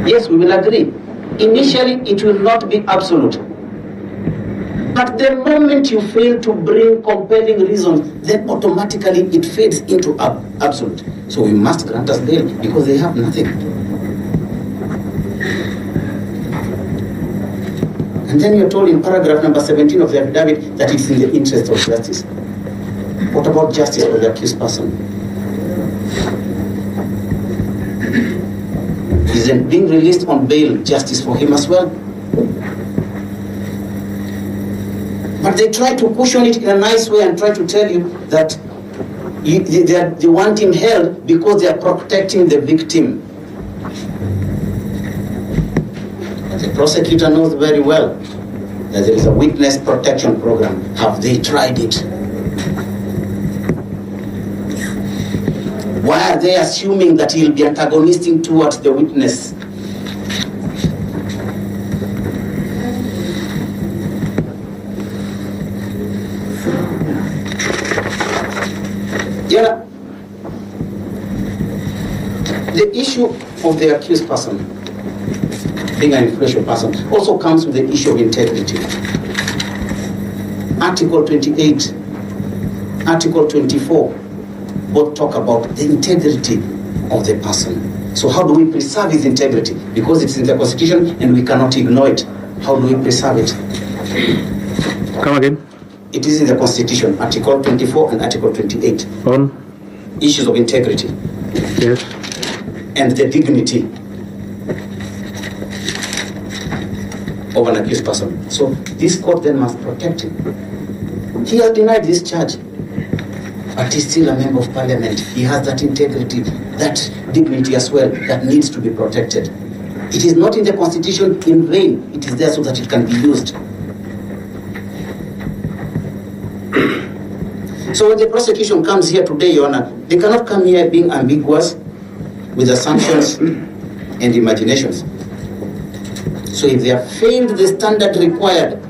Yes, we will agree. Initially, it will not be absolute. But the moment you fail to bring compelling reasons, then automatically it fades into absolute. So we must grant us bail because they have nothing. And then you're told in paragraph number 17 of the affidavit that it's in the interest of justice. What about justice for the accused person? Isn't being released on bail justice for him as well? But they try to cushion it in a nice way and try to tell you that they want him held because they are protecting the victim. But the prosecutor knows very well that there is a witness protection program. Have they tried it? Why are they assuming that he'll be antagonistic towards the witness? Yeah. The issue of the accused person, being an influential person, also comes with the issue of integrity. Article 28, Article 24, both talk about the integrity of the person. So how do we preserve his integrity? Because it's in the Constitution and we cannot ignore it. How do we preserve it? Come again. It is in the Constitution, Article 24 and Article 28. On? Issues of integrity. Yes. And the dignity of an accused person. So this court then must protect him. He has denied this charge, but he's still a member of parliament. He has that integrity, that dignity as well, that needs to be protected. It is not in the Constitution in vain. It is there so that it can be used. So when the prosecution comes here today, Your Honor, they cannot come here being ambiguous with assumptions and imaginations. So if they have failed the standard required,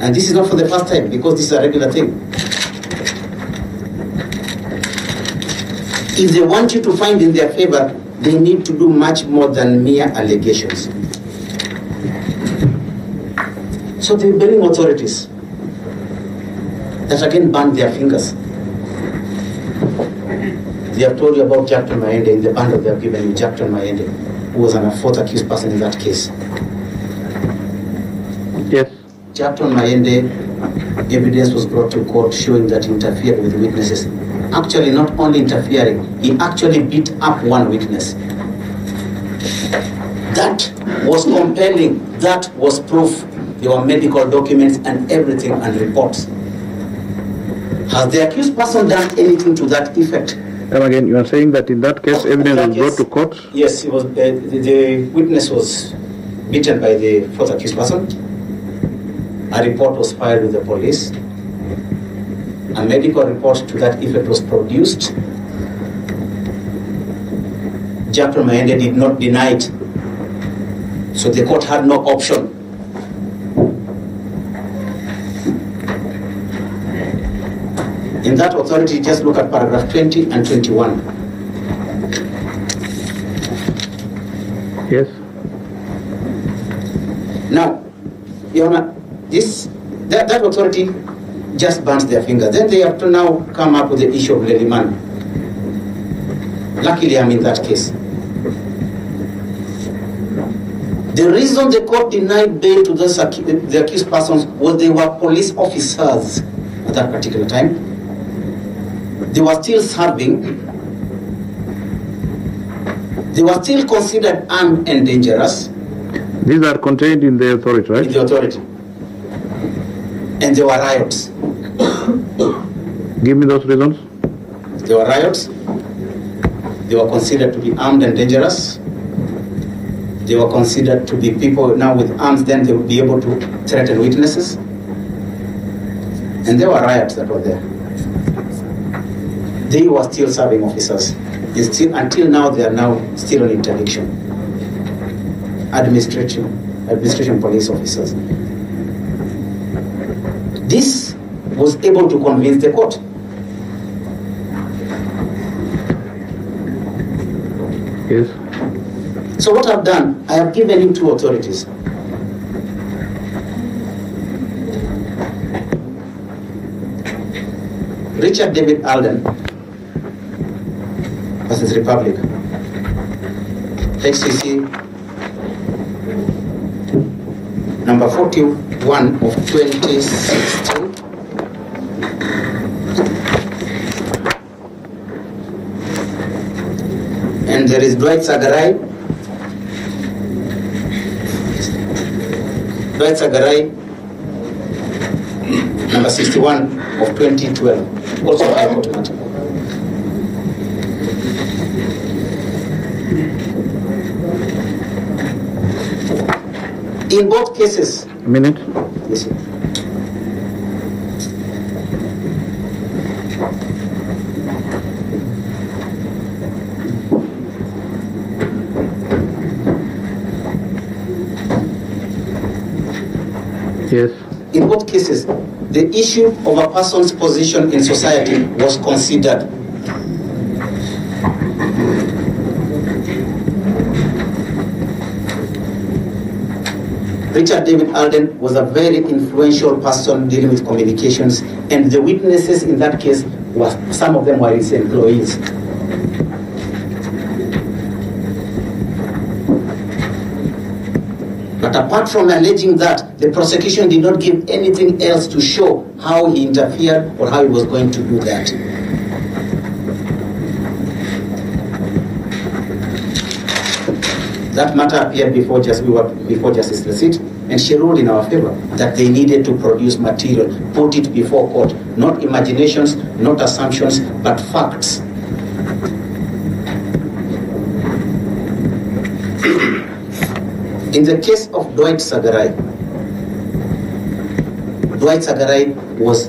and this is not for the first time because this is a regular thing, if they want you to find in their favor, they need to do much more than mere allegations. So the bearing authorities that again burn their fingers. They have told you about Jackton Maende in the bundle they have given you, Jackton Maende, who was a fourth accused person in that case. Yes. Jackton Maende, evidence was brought to court showing that he interfered with witnesses. Actually, not only interfering, he actually beat up one witness. That was compelling. That was proof. There were medical documents and everything and reports. Has the accused person done anything to that effect? And again, you are saying that in that case, evidence was brought to court? Yes, it was, the witness was beaten by the fourth accused person. A report was filed with the police. A medical report to that effect was produced. Jackton Maende did not deny it. So the court had no option. In that authority, just look at paragraph 20 and 21. Yes. Now, Your Honor, that authority just burns their fingers. Then they have to now come up with the issue of Leliman. Luckily, I'm in that case. The reason the court denied bail to those the accused persons was they were police officers at that particular time. They were still serving. They were still considered armed and dangerous. These are contained in the authority, right? In the authority. And there were riots. Give me those reasons. There were riots. They were considered to be armed and dangerous. They were considered to be people now with arms, then they would be able to threaten witnesses. And there were riots that were there. They were still serving officers. Until now, they are now still on interdiction. Administration police officers. This was able to convince the court. Yes. So what I've done, I have given him two authorities. Richard David Alden versus Republic. XCC number 41 of 2016. And there is Dwight Sagarai. Dwight Sagarai, number 61 of 2012, also High Court matter. In both cases, A minute. yes, sir. Yes. In both cases, the issue of a person's position in society was considered. Richard David Alden was a very influential person dealing with communications, and the witnesses in that case were, some of them were his employees. But apart from alleging that, the prosecution did not give anything else to show how he interfered or how he was going to do that. That matter appeared before Justice Lasit, and she ruled in our favor that they needed to produce material, put it before court, not imaginations, not assumptions, but facts. In the case of Dwight Sagarai was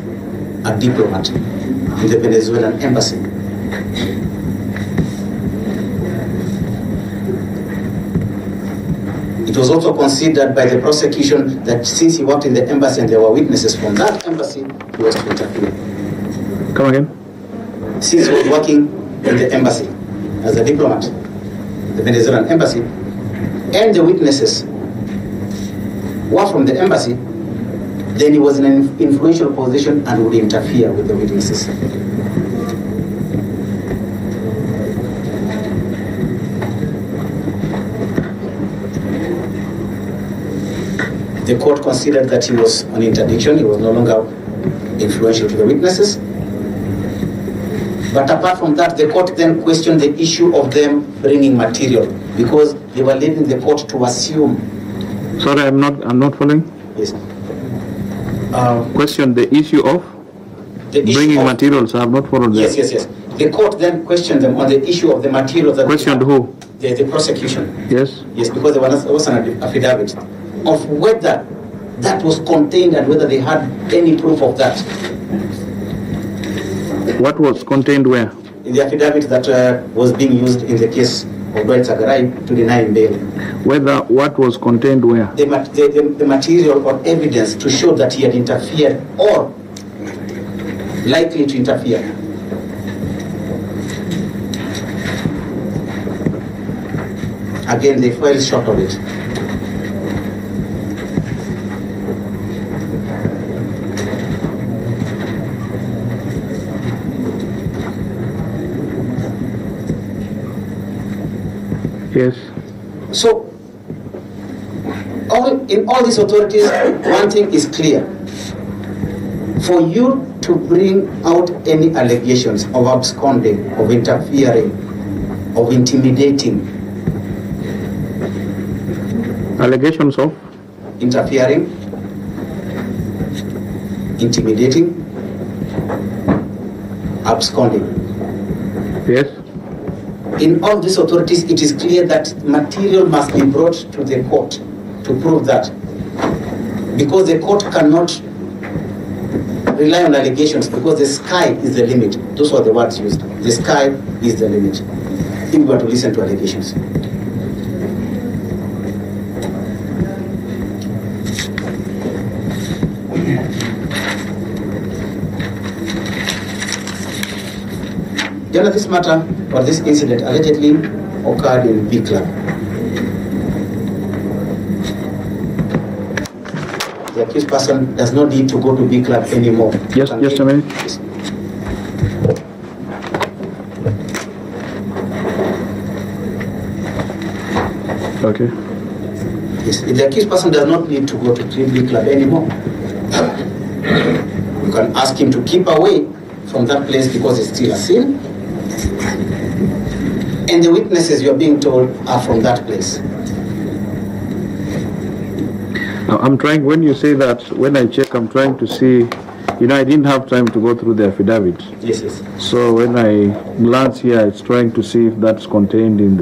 a diplomat in the Venezuelan embassy. It was also considered by the prosecution that since he worked in the embassy and there were witnesses from that embassy, he was to interfere. Come again. Since he was working in the embassy as a diplomat, the Venezuelan embassy, and the witnesses were from the embassy, then he was in an influential position and would interfere with the witnesses. The court considered that he was on interdiction, he was no longer influential to the witnesses. But apart from that, the court then questioned the issue of them bringing material, because they were leaving the court to assume. Sorry, I'm not following. Yes. Question the issue of bringing materials. I have not followed that. Yes. The court then questioned them on the issue of the material that Questioned who? The prosecution. Yes. Yes, because there was an affidavit of whether that was contained and whether they had any proof of that. What was contained where? In the affidavit that was being used in the case of Dwight Sagarai to deny him bail. Whether what was contained where? The material or evidence to show that he had interfered or likely to interfere. Again, they fell short of it. Yes. So, in all these authorities, one thing is clear. For you to bring out any allegations of absconding, of interfering, of intimidating. Allegations of? Interfering, intimidating, absconding. Yes. In all these authorities, it is clear that material must be brought to the court to prove that. Because the court cannot rely on allegations, because the sky is the limit. Those were the words used. The sky is the limit. If we were to listen to allegations. This matter or this incident allegedly occurred in B Club. the accused person does not need to go to B club anymore. Just a minute. Yes. Okay. Yes. The accused person does not need to go to B club anymore. You can ask him to keep away from that place because it's still a sin. And the witnesses you are being told are from that place. Now, I'm trying, when you say that, when I check, I'm trying to see, I didn't have time to go through the affidavit. Yes, yes. So when I glance here, it's trying to see if that's contained in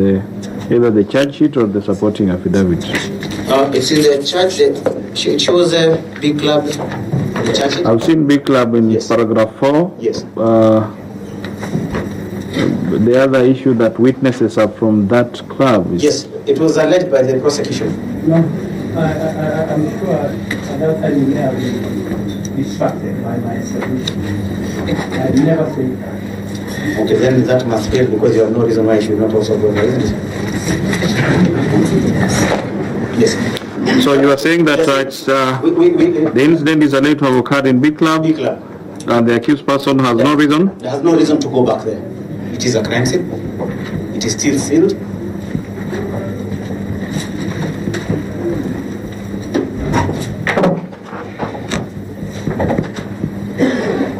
either the charge sheet or the supporting affidavit. It's in the charge. It shows a B club. The charge sheet. I've seen B club in paragraph 4. Yes. The other issue that witnesses are from that club. Yes, it was alleged by the prosecution. No, I'm sure at that time you may have been distracted by my submission. I never said that. Okay, then that must fail because you have no reason why you should not also go there, isn't it? Yes. So you are saying that the incident is alleged to have occurred in B club? B club. And the accused person has no reason? There has no reason to go back there. It is a crime scene. It is still sealed.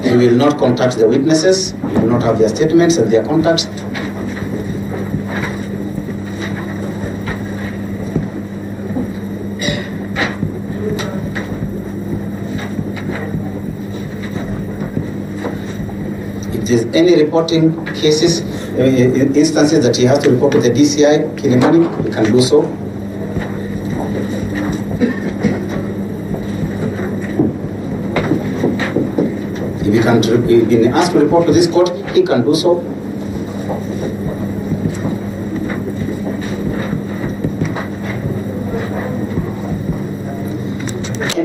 You will not contact the witnesses. You will not have their statements and their contacts. If there's any reporting cases, instances that he has to report to the DCI, Kilimani, he can do so. If he can be asked to report to this court, he can do so.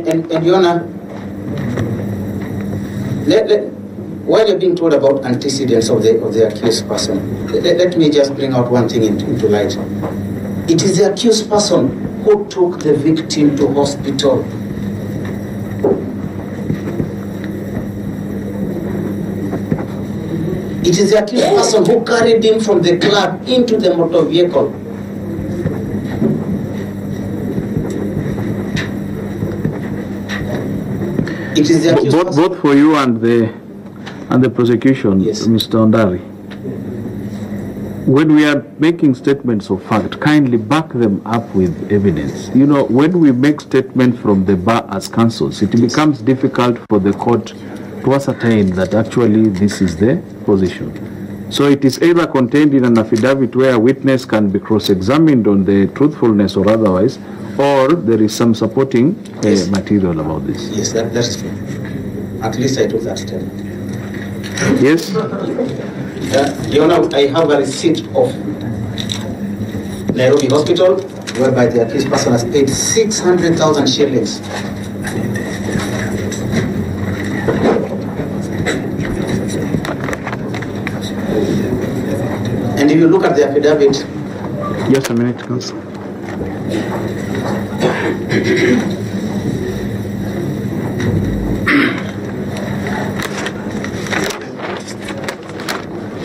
And Your Honor, while you're being told about antecedents of the accused person, let me just bring out one thing into light. It is the accused person who took the victim to hospital. It is the accused person who carried him from the club into the motor vehicle. It is the accused person. Both for you and the prosecution, Yes. Mr. Ondari. When we are making statements of fact, kindly back them up with evidence. When we make statements from the bar as counsels, it becomes difficult for the court to ascertain that actually this is the position. So it is either contained in an affidavit where a witness can be cross-examined on the truthfulness or otherwise, or there is some supporting material about this. Yes, that is true. At least I took that step. Yes? Your Honor, I have a receipt of Nairobi Hospital whereby the accused person has paid 600,000 shillings. And if you look at the affidavit, Just a minute, counsel.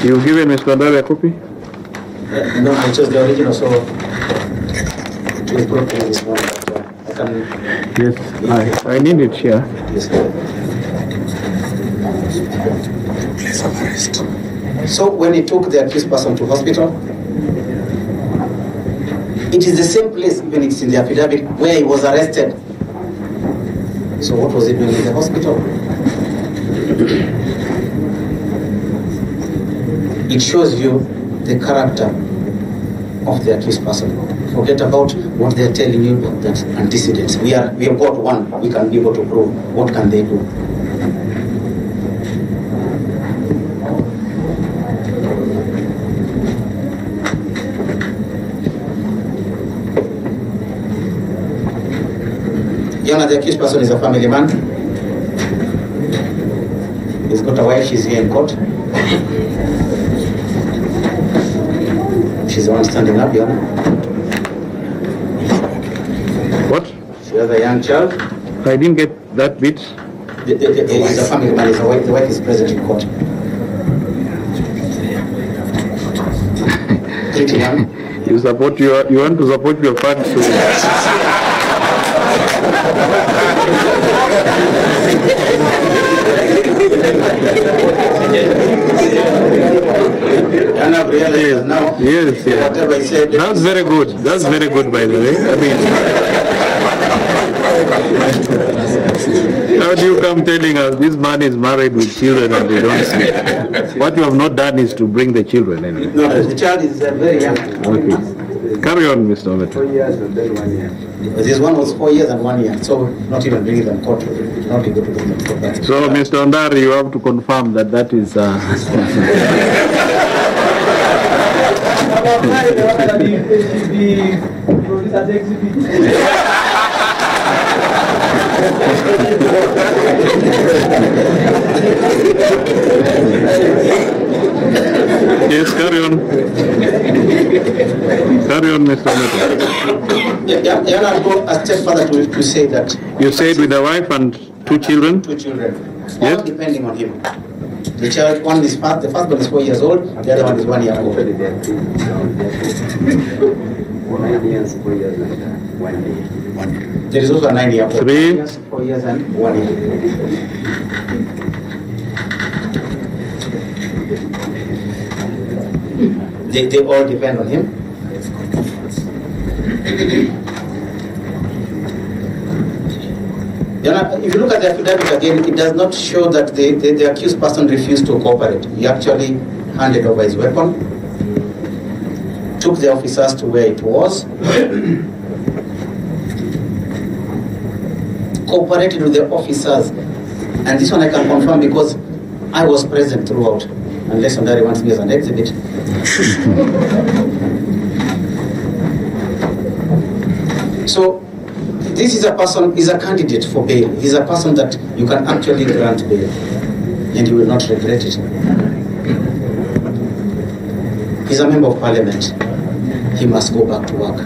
You've given Mr. Ondari a copy? no, I chose the original, so it was brought to me this morning. I can. Yes, I need it here. Yes. Place of arrest. So when he took the accused person to hospital, it is the same place, even it's in the affidavit, where he was arrested. So what was he doing in the hospital? It shows you the character of the accused person. Forget about what they're telling you, that antecedents. We have got one, we can be able to prove. What can they do? The accused person is a family man. He's got a wife, she's here in court. She's the one standing up, Your Honor. What? She has a young child. I didn't get that bit. He's a family man. The wife is present in court. Pretty young. You want to support your fans too. Yes. Whatever he said. That's very good. That's very good, by the way. I mean, how do you come telling us this man is married with children and they don't sleep? What you have not done is to bring the children anyway. No, the child is very young. Okay. Carry on, Mr. Ometo. 4 years and then 1 year. This one was 4 years and 1 year, so not even bringing them court. Not be good to bring them court. So, Mr. Ondari, you have to confirm that that is. Yes, carry on. Carry on, Mr. Ometo. Yeah, I'll go a step further to say that. You said with a wife and 2 children? 2 children. Yes. All depending on him. The child, the first one is 4 years old, the other one is 1 year old. 9 years, 4 years and 1 year. There is also a 9 year old. 3, 4 years and 1 year. They all depend on him. If you look at the affidavit again, it does not show that the accused person refused to cooperate. He actually handed over his weapon, took the officers to where it was, cooperated with the officers. And this one I can confirm because I was present throughout, unless somebody wants me as an exhibit. So this is a candidate for bail. He's a person that you can actually grant bail, and you will not regret it. He's a member of parliament. He must go back to work.